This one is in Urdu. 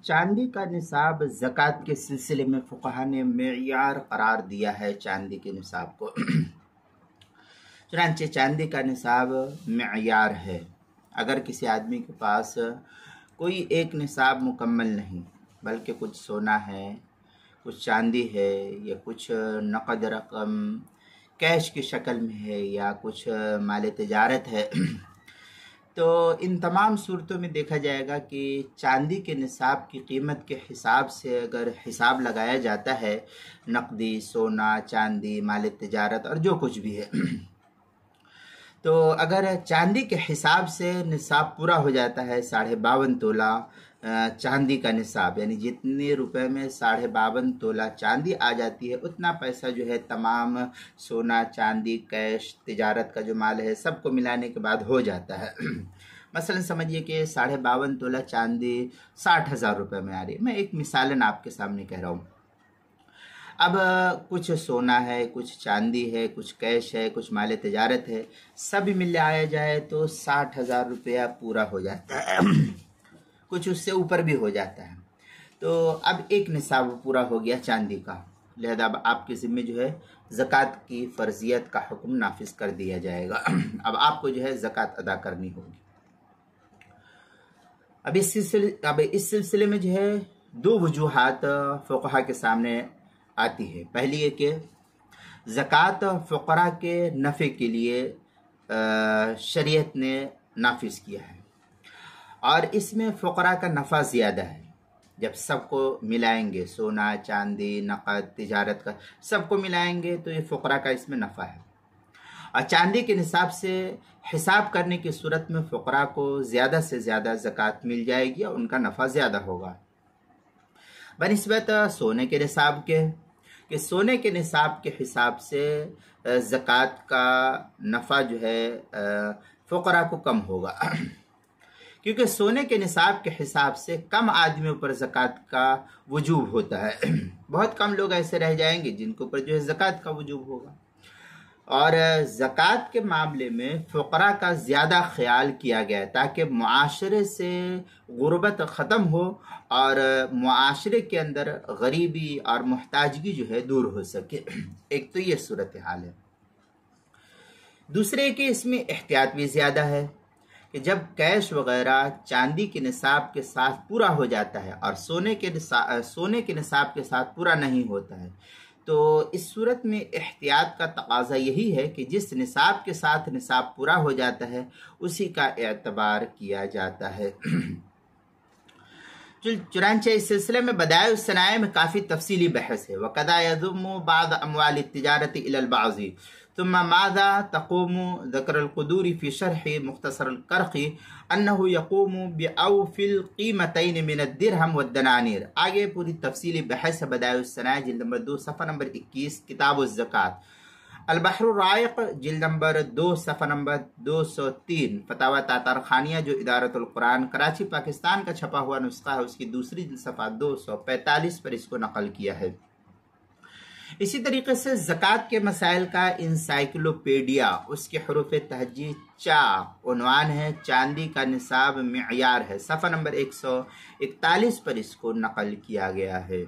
چاندی کا نصاب زکوٰۃ کے سلسلے میں فقہا نے معیار قرار دیا ہے چاندی کے نصاب کو۔ چنانچہ چاندی کا نصاب معیار ہے۔ اگر کسی آدمی کے پاس کوئی ایک نصاب مکمل نہیں بلکہ کچھ سونا ہے، کچھ چاندی ہے، یا کچھ نقد رقم کیش کی شکل میں ہے، یا کچھ مال تجارت ہے، تو ان تمام صورتوں میں دیکھا جائے گا کہ چاندی کے نصاب کی قیمت کے حساب سے اگر حساب لگایا جاتا ہے، نقدی، سونا، چاندی، مال تجارت اور جو کچھ بھی ہے، تو اگر چاندی کے حساب سے نصاب پورا ہو جاتا ہے 52.5 تولہ چاندی کا نصاب، یعنی جتنے روپے میں 52.5 تولہ چاندی آ جاتی ہے، اتنا پیسہ جو ہے تمام سونا، چاندی، کیش، تجارت کا جو مال ہے سب کو ملانے کے بعد ہو جاتا ہے۔ مثلا سمجھیے کہ 52.5 تولہ چاندی 60,000 روپے میں آ رہی ہے۔ میں ایک مثالاً آپ کے سامنے کہہ رہا ہوں۔ اب کچھ سونا ہے، کچھ چاندی ہے، کچھ کیش ہے، کچھ مال تجارت ہے، سب ملایا جائے تو 60,000 روپیہ پورا ہو جاتا ہے، کچھ اس سے اوپر بھی ہو جاتا ہے۔ تو اب ایک نصاب پورا ہو گیا چاندی کا، لہذا اب آپ کے ذمہ جو ہے زکوٰۃ کی فرضیت کا حکم نافذ کر دیا جائے گا۔ اب آپ کو جو ہے زکوٰۃ ادا کرنی ہوگی۔ اب اس سلسلے میں جو ہے 2 وجوہات فقہا کے سامنے آتی ہے۔ پہلی یہ کہ زکوٰۃ فقراء کے نفع کے لیے شریعت نے نافذ کیا ہے، اور اس میں فقراء کا نفع زیادہ ہے۔ جب سب کو ملائیں گے، سونا، چاندی، نقد، تجارت کا سب کو ملائیں گے تو یہ فقراء کا اس میں نفع ہے، اور چاندی کے نصاب سے حساب کرنے کی صورت میں فقراء کو زیادہ سے زیادہ زکوٰۃ مل جائے گی اور ان کا نفع زیادہ ہوگا بنسبت سونے کے نصاب کے، کہ سونے کے نصاب کے حساب سے زکوٰۃ کا نفع جو ہے فقراء کو کم ہوگا، کیونکہ سونے کے نصاب کے حساب سے کم آدمیوں پر زکوٰۃ کا وجوب ہوتا ہے۔ بہت کم لوگ ایسے رہ جائیں گے جن کے اوپر جو ہے زکوٰۃ کا وجوب ہوگا، اور زکوٰۃ کے معاملے میں فقراء کا زیادہ خیال کیا گیا ہے تاکہ معاشرے سے غربت ختم ہو اور معاشرے کے اندر غریبی اور محتاجگی جو ہے دور ہو سکے۔ ایک تو یہ صورتحال ہے۔ دوسرے کہ اس میں احتیاط بھی زیادہ ہے کہ جب کیش وغیرہ چاندی کے نصاب کے ساتھ پورا ہو جاتا ہے اور سونے کے نصاب کے ساتھ پورا نہیں ہوتا ہے، تو اس صورت میں احتیاط کا تقاضا یہی ہے کہ جس نصاب کے ساتھ نصاب پورا ہو جاتا ہے اسی کا اعتبار کیا جاتا ہے۔ چنانچہ اس سلسلے میں بدائع الصنائع میں کافی تفصیلی بحث ہے۔ وَقَدَا يَضُمُّ بَعْضَ أَمْوَالِ التِّجَارَةِ إِلَى الْبَعْضِ ثُمَّ مَاذَا تَقُومُ ذَكْرَ الْقُدُورِ فِي شَرْحِ مُخْتَصَرِ الْقَرْخِ أَنَّهُ يَقُومُ بِأَوْفِ الْقِيمَتَيْنِ مِنَ الدِّرْهَمِ وَالدَّنَانِيرِ۔ آگے پوری تفصیلی بحث ہے بدائع الصنائع جلد نمبر 2 صفحہ نمبر 21 کتاب الزکوٰۃ، البحر الرائق جلد نمبر 2 صفحہ نمبر 203 فتاوی تاتار خانیہ جو ادارت القرآن کراچی پاکستان کا چھپا ہوا نسخہ ہے، اس کی دوسری جلد صفحہ 245 پر اس کو نقل کیا ہے۔ اسی طریقے سے زکوٰۃ کے مسائل کا انسائکلوپیڈیا، اس کے حروف تہجی چا عنوان ہے چاندی کا نصاب معیار ہے، صفحہ نمبر 141 پر اس کو نقل کیا گیا ہے۔